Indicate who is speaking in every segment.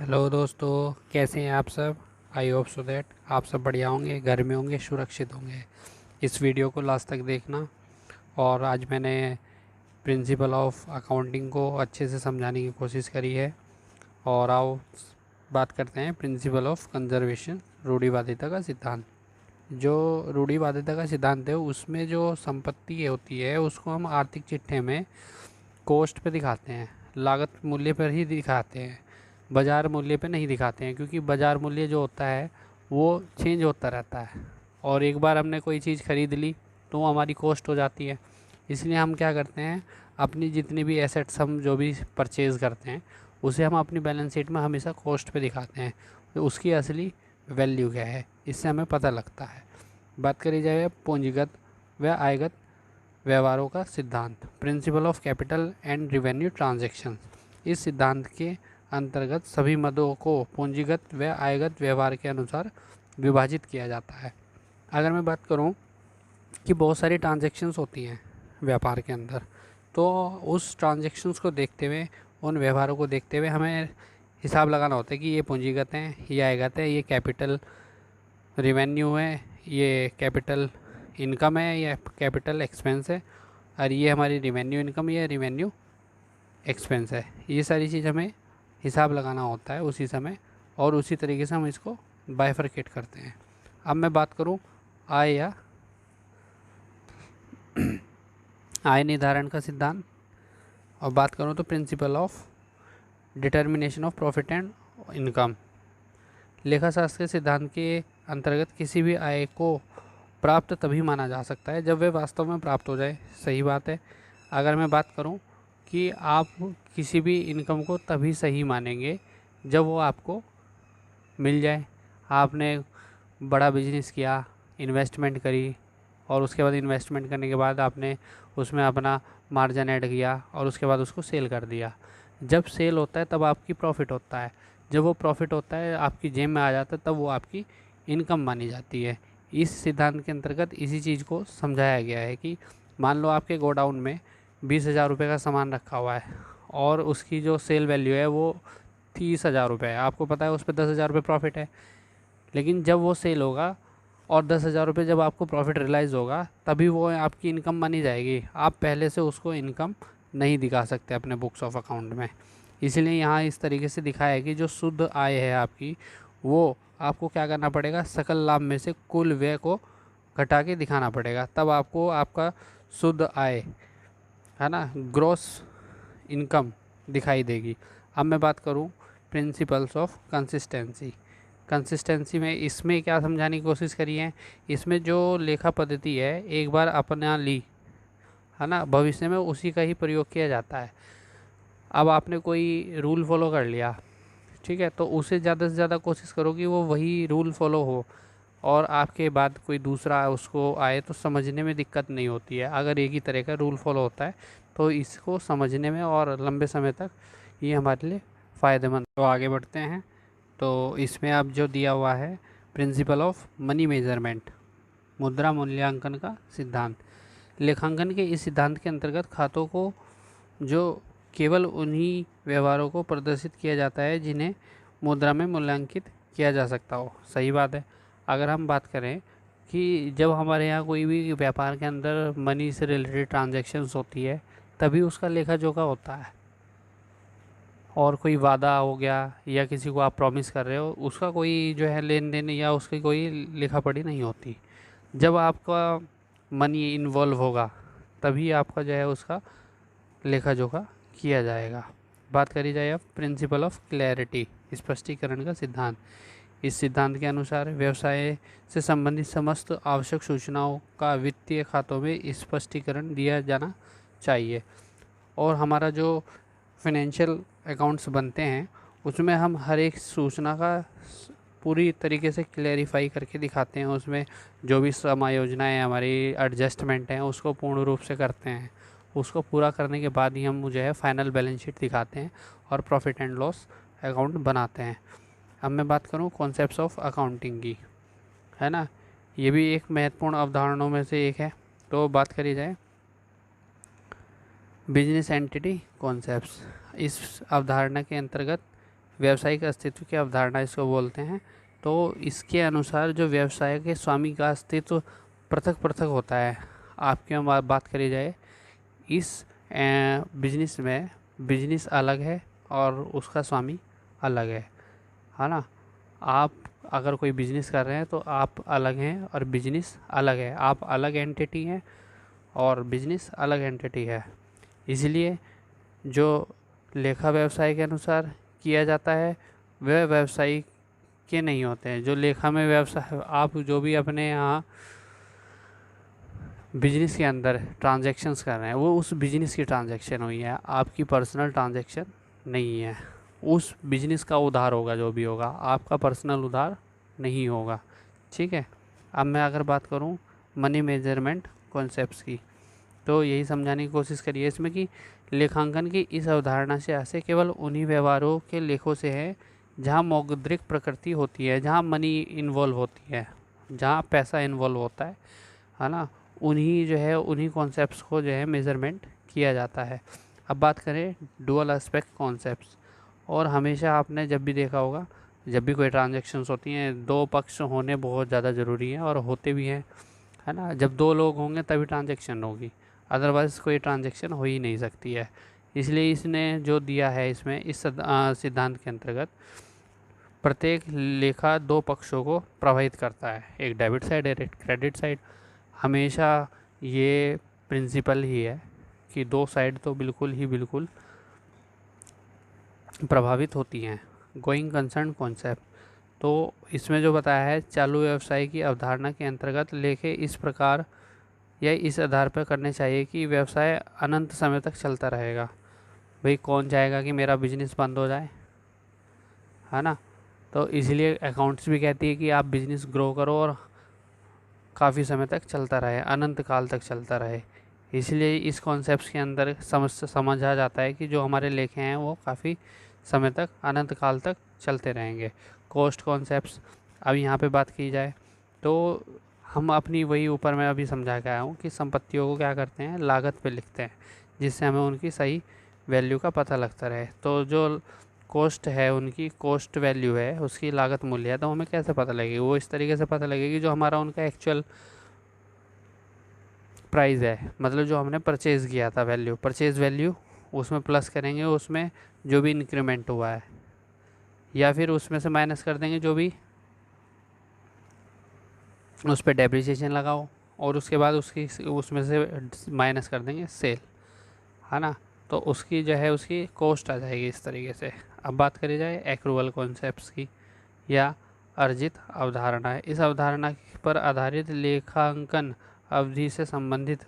Speaker 1: Hello दोस्तों, कैसे हैं आप सब। आई होप सो दैट आप सब बढ़िया होंगे, घर में होंगे, सुरक्षित होंगे। इस वीडियो को लास्ट तक देखना। और आज मैंने प्रिंसिपल ऑफ अकाउंटिंग को अच्छे से समझाने की कोशिश करी है। और आओ बात करते हैं प्रिंसिपल ऑफ कंजर्वेशन, रूढ़िवादिता का सिद्धांत। जो रूढ़िवादिता का सिद्धांत है उसमें जो संपत्ति होती है उसको हम आर्थिक चिट्ठे में कॉस्ट पे दिखाते हैं, लागत मूल्य पर ही दिखाते हैं, बाज़ार मूल्य पे नहीं दिखाते हैं। क्योंकि बाज़ार मूल्य जो होता है वो चेंज होता रहता है, और एक बार हमने कोई चीज़ खरीद ली तो वो हमारी कॉस्ट हो जाती है। इसलिए हम क्या करते हैं, अपनी जितनी भी एसेट्स हम जो भी परचेज़ करते हैं उसे हम अपनी बैलेंस शीट में हमेशा कॉस्ट पे दिखाते हैं, तो उसकी असली वैल्यू क्या है इससे हमें पता लगता है। बात करी जाए पूंजीगत व आयगत व्यवहारों का सिद्धांत, principle of capital and revenue transaction. इस सिद्धांत के अंतर्गत सभी मदों को पूंजीगत व आयगत व्यवहार के अनुसार विभाजित किया जाता है। अगर मैं बात करूं कि बहुत सारी ट्रांजैक्शंस होती हैं व्यापार के अंदर, तो उस ट्रांजैक्शंस को देखते हुए, उन व्यवहारों को देखते हुए हमें हिसाब लगाना होता है कि ये पूंजीगत हैं, ये आयगत है, ये कैपिटल रिवेन्यू है, ये कैपिटल इनकम है, या कैपिटल एक्सपेंस है, और ये हमारी रिवेन्यू इनकम या रिवेन्यू एक्सपेंस है। ये सारी चीज़ हमें हिसाब लगाना होता है उसी समय, और उसी तरीके से हम इसको बाइफरकेट करते हैं। अब मैं बात करूं आय या आय निर्धारण का सिद्धांत, और बात करूं तो principle of determination of profit and income. लेखाशास्त्र के सिद्धांत के अंतर्गत किसी भी आय को प्राप्त तभी माना जा सकता है जब वे वास्तव में प्राप्त हो जाए। सही बात है। अगर मैं बात करूं कि आप किसी भी इनकम को तभी सही मानेंगे जब वो आपको मिल जाए। आपने बड़ा बिजनेस किया, इन्वेस्टमेंट करी, और उसके बाद इन्वेस्टमेंट करने के बाद आपने उसमें अपना मार्जिन ऐड किया और उसके बाद उसको सेल कर दिया। जब सेल होता है तब आपकी प्रॉफिट होता है। जब वो प्रॉफिट होता है आपकी जेब में आ जाता है तब वो आपकी इनकम मानी जाती है। इस सिद्धांत के अंतर्गत इसी चीज़ को समझाया गया है कि मान लो आपके गोडाउन में 20,000 रुपये का सामान रखा हुआ है और उसकी जो सेल वैल्यू है वो 30,000 रुपये है। आपको पता है उस पर 10,000 रुपये प्रॉफिट है। लेकिन जब वो सेल होगा और 10,000 रुपये जब आपको प्रॉफिट रियलाइज़ होगा तभी वो आपकी इनकम मानी जाएगी। आप पहले से उसको इनकम नहीं दिखा सकते अपने बुक्स ऑफ अकाउंट में। इसलिए यहाँ इस तरीके से दिखाया है कि जो शुद्ध आय है आपकी, वो आपको क्या करना पड़ेगा, सकल लाभ में से कुल व्यय को घटा के दिखाना पड़ेगा, तब आपको आपका शुद्ध आय, है ना, ग्रॉस इनकम दिखाई देगी। अब मैं बात करूँ प्रिंसिपल्स ऑफ कंसिस्टेंसी। कंसिस्टेंसी में इसमें क्या समझाने की कोशिश करी है, इसमें जो लेखा पद्धति है एक बार अपना ली, है ना, भविष्य में उसी का ही प्रयोग किया जाता है। अब आपने कोई रूल फॉलो कर लिया, ठीक है, तो उसे ज़्यादा से ज़्यादा कोशिश करो कि वो वही रूल फॉलो हो, और आपके बाद कोई दूसरा उसको आए तो समझने में दिक्कत नहीं होती है। अगर एक ही तरह का रूल फॉलो होता है तो इसको समझने में और लंबे समय तक ये हमारे लिए फ़ायदेमंद। तो आगे बढ़ते हैं। तो इसमें अब जो दिया हुआ है प्रिंसिपल ऑफ मनी मेजरमेंट, मुद्रा मूल्यांकन का सिद्धांत। लेखांकन के इस सिद्धांत के अंतर्गत खातों को जो केवल उन्हीं व्यवहारों को प्रदर्शित किया जाता है जिन्हें मुद्रा में मूल्यांकित किया जा सकता हो। सही बात है। अगर हम बात करें कि जब हमारे यहाँ कोई भी व्यापार के अंदर मनी से रिलेटेड ट्रांजैक्शंस होती है तभी उसका लेखा जोखा होता है। और कोई वादा हो गया या किसी को आप प्रॉमिस कर रहे हो, उसका कोई जो है लेन देन या उसकी कोई लिखा पढ़ी नहीं होती। जब आपका मनी इन्वॉल्व होगा तभी आपका जो है उसका लेखा जोखा किया जाएगा। बात करी जाए अब प्रिंसिपल ऑफ क्लैरिटी, स्पष्टीकरण का सिद्धांत। इस सिद्धांत के अनुसार व्यवसाय से संबंधित समस्त आवश्यक सूचनाओं का वित्तीय खातों में स्पष्टीकरण दिया जाना चाहिए। और हमारा जो फाइनेंशियल अकाउंट्स बनते हैं उसमें हम हर एक सूचना का पूरी तरीके से क्लेरिफाई करके दिखाते हैं। उसमें जो भी समायोजनाएँ हमारी एडजस्टमेंट हैं उसको पूर्ण रूप से करते हैं। उसको पूरा करने के बाद ही हम जो है फाइनल बैलेंस शीट दिखाते हैं और प्रॉफिट एंड लॉस अकाउंट बनाते हैं। अब मैं बात करूं कॉन्सेप्ट्स ऑफ अकाउंटिंग की, है ना, ये भी एक महत्वपूर्ण अवधारणाओं में से एक है। तो बात करी जाए बिजनेस एंटिटी कॉन्सेप्ट्स। इस अवधारणा के अंतर्गत व्यावसायिक अस्तित्व की अवधारणा इसको बोलते हैं। तो इसके अनुसार जो व्यवसाय के स्वामी का अस्तित्व पृथक पृथक होता है। आपके बात करी जाए इस बिजनेस में, बिजनेस अलग है और उसका स्वामी अलग है ना। आप अगर कोई बिजनेस कर रहे हैं तो आप अलग हैं और बिजनेस अलग है। आप अलग एंटिटी हैं और बिजनेस अलग एंटिटी है। इसलिए जो लेखा व्यवसाय के अनुसार किया जाता है वह व्यवसायी के नहीं होते हैं। जो लेखा में व्यवसाय, आप जो भी अपने यहाँ बिजनेस के अंदर ट्रांजैक्शंस कर रहे हैं वो उस बिजनेस की ट्रांजैक्शन हुई है, आपकी पर्सनल ट्रांजैक्शन नहीं है। उस बिजनेस का उधार होगा जो भी होगा, आपका पर्सनल उधार नहीं होगा। ठीक है। अब मैं अगर बात करूं मनी मेजरमेंट कॉन्सेप्ट्स की, तो यही समझाने की कोशिश करिए इसमें कि लेखांकन की इस अवधारणा से आशय केवल उन्हीं व्यवहारों के लेखों से है जहाँ मौद्रिक प्रकृति होती है, जहाँ मनी इन्वॉल्व होती है, जहाँ पैसा इन्वॉल्व होता है ना। उन्हीं जो है उन्हीं कॉन्सेप्ट्स को जो है मेज़रमेंट किया जाता है। अब बात करें डुअल एस्पेक्ट कॉन्सेप्ट्स, और हमेशा आपने जब भी देखा होगा, जब भी कोई ट्रांजैक्शंस होती हैं दो पक्ष होने बहुत ज़्यादा ज़रूरी हैं और होते भी हैं, है ना। जब दो लोग होंगे तभी ट्रांजैक्शन होगी, अदरवाइज़ कोई ट्रांजैक्शन हो ही नहीं सकती है। इसलिए इसने जो दिया है इसमें इस सिद्धांत के अंतर्गत प्रत्येक लेखा दो पक्षों को प्रभावित करता है, एक डेबिट साइड और एक क्रेडिट साइड। हमेशा ये प्रिंसिपल ही है कि दो साइड तो बिल्कुल प्रभावित होती हैं। गोइंग कंसर्न कॉन्सेप्ट, तो इसमें जो बताया है चालू व्यवसाय की अवधारणा के अंतर्गत लेखे इस प्रकार या इस आधार पर करने चाहिए कि व्यवसाय अनंत समय तक चलता रहेगा। भाई कौन चाहेगा कि मेरा बिजनेस बंद हो जाए, है ना। तो इसलिए अकाउंट्स भी कहती है कि आप बिजनेस ग्रो करो और काफ़ी समय तक चलता रहे, अनंत काल तक चलता रहे। इसलिए इस कॉन्सेप्ट के अंदर समझा जाता है कि जो हमारे लेखे हैं वो काफ़ी समय तक, अनंत काल तक चलते रहेंगे। कॉस्ट कॉन्सेप्ट्स, अब यहाँ पे बात की जाए तो हम अपनी वही ऊपर मैं अभी समझा के आया हूँ कि संपत्तियों को क्या करते हैं, लागत पे लिखते हैं, जिससे हमें उनकी सही वैल्यू का पता लगता रहे। तो जो कॉस्ट है, उनकी कॉस्ट वैल्यू है, उसकी लागत मूल्य है, तो हमें कैसे पता लगेगी, वो इस तरीके से पता लगेगी जो हमारा उनका एक्चुअल प्राइस है, मतलब जो हमने परचेज़ किया था वैल्यू, परचेज़ वैल्यू, उसमें प्लस करेंगे उसमें जो भी इंक्रीमेंट हुआ है, या फिर उसमें से माइनस कर देंगे जो भी उस पर डेप्रिसिएशन लगाओ, और उसके बाद उसकी उसमें से माइनस कर देंगे सेल, है ना। तो उसकी जो है उसकी कॉस्ट आ जाएगी इस तरीके से। अब बात करी जाए एक्रूवल कॉन्सेप्ट्स की या अर्जित अवधारणा है। इस अवधारणा पर आधारित लेखांकन अवधि से संबंधित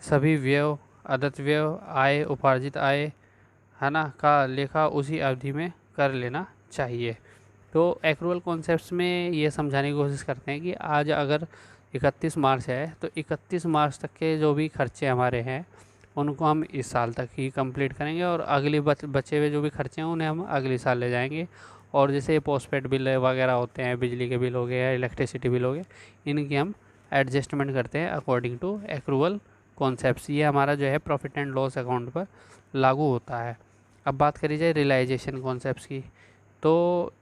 Speaker 1: सभी व्यय, आदत व्यय, आय, उपार्जित आय, है ना, का लेखा उसी अवधि में कर लेना चाहिए। तो एक्रूवल कॉन्सेप्ट्स में ये समझाने की कोशिश करते हैं कि आज अगर 31 मार्च है तो 31 मार्च तक के जो भी खर्चे हमारे हैं उनको हम इस साल तक ही कंप्लीट करेंगे, और अगले बचे हुए जो भी खर्चे हैं उन्हें हम अगले साल ले जाएंगे। और जैसे पोस्टपेड बिल वगैरह होते हैं, बिजली के बिल हो गए या इलेक्ट्रिसिटी बिल हो गए, इनकी हम एडजस्टमेंट करते हैं अकॉर्डिंग टू एक्रूवल कॉन्सेप्ट्स। ये हमारा जो है प्रॉफिट एंड लॉस अकाउंट पर लागू होता है। अब बात करी जाए रियलाइजेशन कॉन्सेप्ट्स की, तो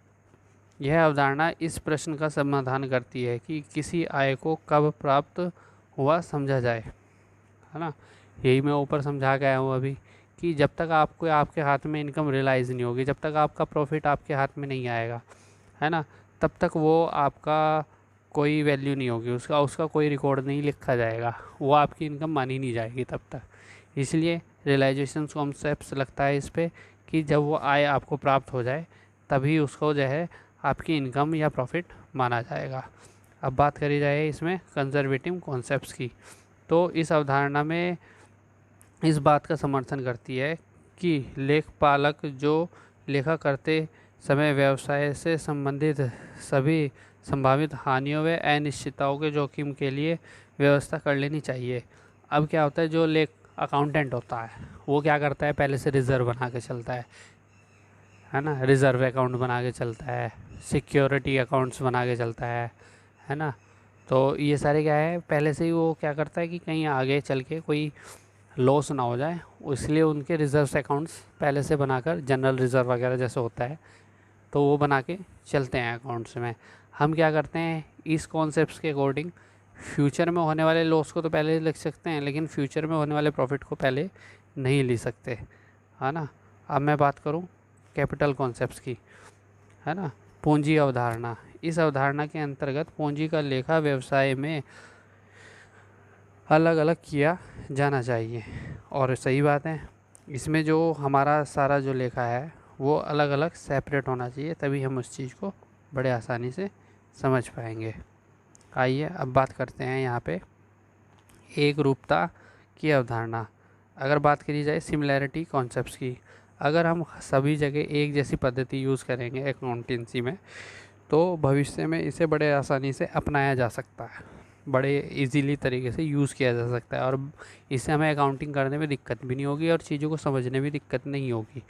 Speaker 1: यह अवधारणा इस प्रश्न का समाधान करती है कि किसी आय को कब प्राप्त हुआ समझा जाए, है ना। यही मैं ऊपर समझा के आया हूँ अभी कि जब तक आपको आपके हाथ में इनकम रियलाइज़ नहीं होगी, जब तक आपका प्रॉफिट आपके हाथ में नहीं आएगा, है ना, तब तक वो आपका कोई वैल्यू नहीं होगी, उसका कोई रिकॉर्ड नहीं लिखा जाएगा, वो आपकी इनकम मानी नहीं जाएगी तब तक। इसलिए रियलाइजेशन कॉन्सेप्ट लगता है इस पर कि जब वो आय आपको प्राप्त हो जाए तभी उसको जो है आपकी इनकम या प्रॉफिट माना जाएगा। अब बात करी जाए इसमें कंजर्वेटिव कॉन्सेप्ट्स की, तो इस अवधारणा में इस बात का समर्थन करती है कि लेखपालक जो लेखा करते समय व्यवसाय से संबंधित सभी संभावित हानियों व अनिश्चितताओं के जोखिम के लिए व्यवस्था कर लेनी चाहिए। अब क्या होता है, जो लेख अकाउंटेंट होता है वो क्या करता है, पहले से रिज़र्व बना के चलता है ना, रिज़र्व अकाउंट बना के चलता है, सिक्योरिटी अकाउंट्स बना के चलता है ना। तो ये सारे क्या है, पहले से ही वो क्या करता है कि कहीं आगे चल के कोई लॉस ना हो जाए, इसलिए उनके रिजर्व अकाउंट्स पहले से बनाकर, जनरल रिज़र्व वगैरह जैसे होता है तो वो बना के चलते हैं अकाउंट्स में। हम क्या करते हैं, इस कॉन्सेप्ट्स के अकॉर्डिंग फ्यूचर में होने वाले लॉस को तो पहले लिख सकते हैं, लेकिन फ्यूचर में होने वाले प्रॉफिट को पहले नहीं लिख सकते, है ना। अब मैं बात करूँ कैपिटल कॉन्सेप्ट्स की, है ना। पूंजी अवधारणा, इस अवधारणा के अंतर्गत पूंजी का लेखा व्यवसाय में अलग अलग किया जाना चाहिए, और सही बात है, इसमें जो हमारा सारा जो लेखा है वो अलग अलग सेपरेट होना चाहिए, तभी हम उस चीज़ को बड़े आसानी से समझ पाएंगे। आइए अब बात करते हैं यहाँ पे एक रूपता की अवधारणा। अगर बात करी जाए सिमिलैरिटी कॉन्सेप्ट्स की, अगर हम सभी जगह एक जैसी पद्धति यूज़ करेंगे अकाउंटेंसी में, तो भविष्य में इसे बड़े आसानी से अपनाया जा सकता है, बड़े इजीली तरीके से यूज़ किया जा सकता है, और इससे हमें अकाउंटिंग करने में दिक्कत भी नहीं होगी और चीज़ों को समझने में दिक्कत नहीं होगी।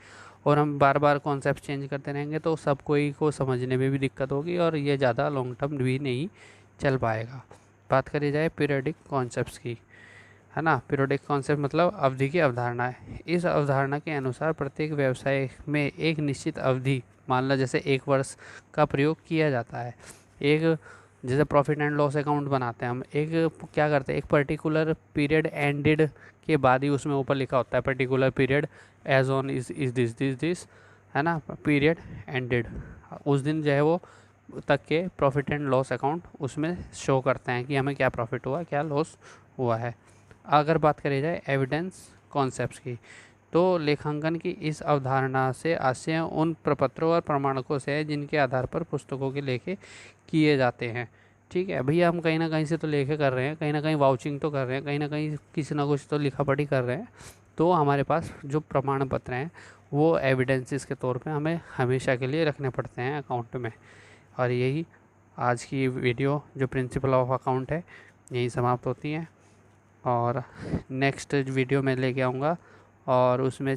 Speaker 1: और हम बार बार कॉन्सेप्ट चेंज करते रहेंगे तो सब कोई को समझने में भी दिक्कत होगी, और ये ज़्यादा लॉन्ग टर्म भी नहीं चल पाएगा। बात करी जाए पीरियडिक कॉन्सेप्ट्स की, है ना। पीरियडिक कॉन्सेप्ट मतलब अवधि की अवधारणा है। इस अवधारणा के अनुसार प्रत्येक व्यवसाय में एक निश्चित अवधि, मान लो जैसे 1 वर्ष का प्रयोग किया जाता है। एक जैसे प्रॉफिट एंड लॉस अकाउंट बनाते हैं हम, एक क्या करते हैं, एक पर्टिकुलर पीरियड एंडेड के बाद ही उसमें ऊपर लिखा होता है particular period as on is this, है ना, पीरियड एंडेड। उस दिन जो है वो तक के प्रॉफिट एंड लॉस अकाउंट उसमें शो करते हैं कि हमें क्या प्रॉफिट हुआ, क्या लॉस हुआ है। अगर बात करी जाए एविडेंस कॉन्सेप्ट्स की, तो लेखांकन की इस अवधारणा से आशय उन प्रपत्रों और प्रमाणकों से है जिनके आधार पर पुस्तकों के लेखे किए जाते हैं। ठीक है भैया, हम कहीं ना कहीं से तो लेखे कर रहे हैं, कहीं ना कहीं वाउचिंग तो कर रहे हैं, कहीं ना कहीं किसी ना कुछ तो लिखा पढ़ी कर रहे हैं, तो हमारे पास जो प्रमाण पत्र हैं वो एविडेंसेस के तौर पे हमें हमेशा के लिए रखने पड़ते हैं अकाउंट में। और यही आज की वीडियो जो प्रिंसिपल ऑफ अकाउंट है यही समाप्त होती है, और नेक्स्ट वीडियो में लेके आऊँगा और उसमें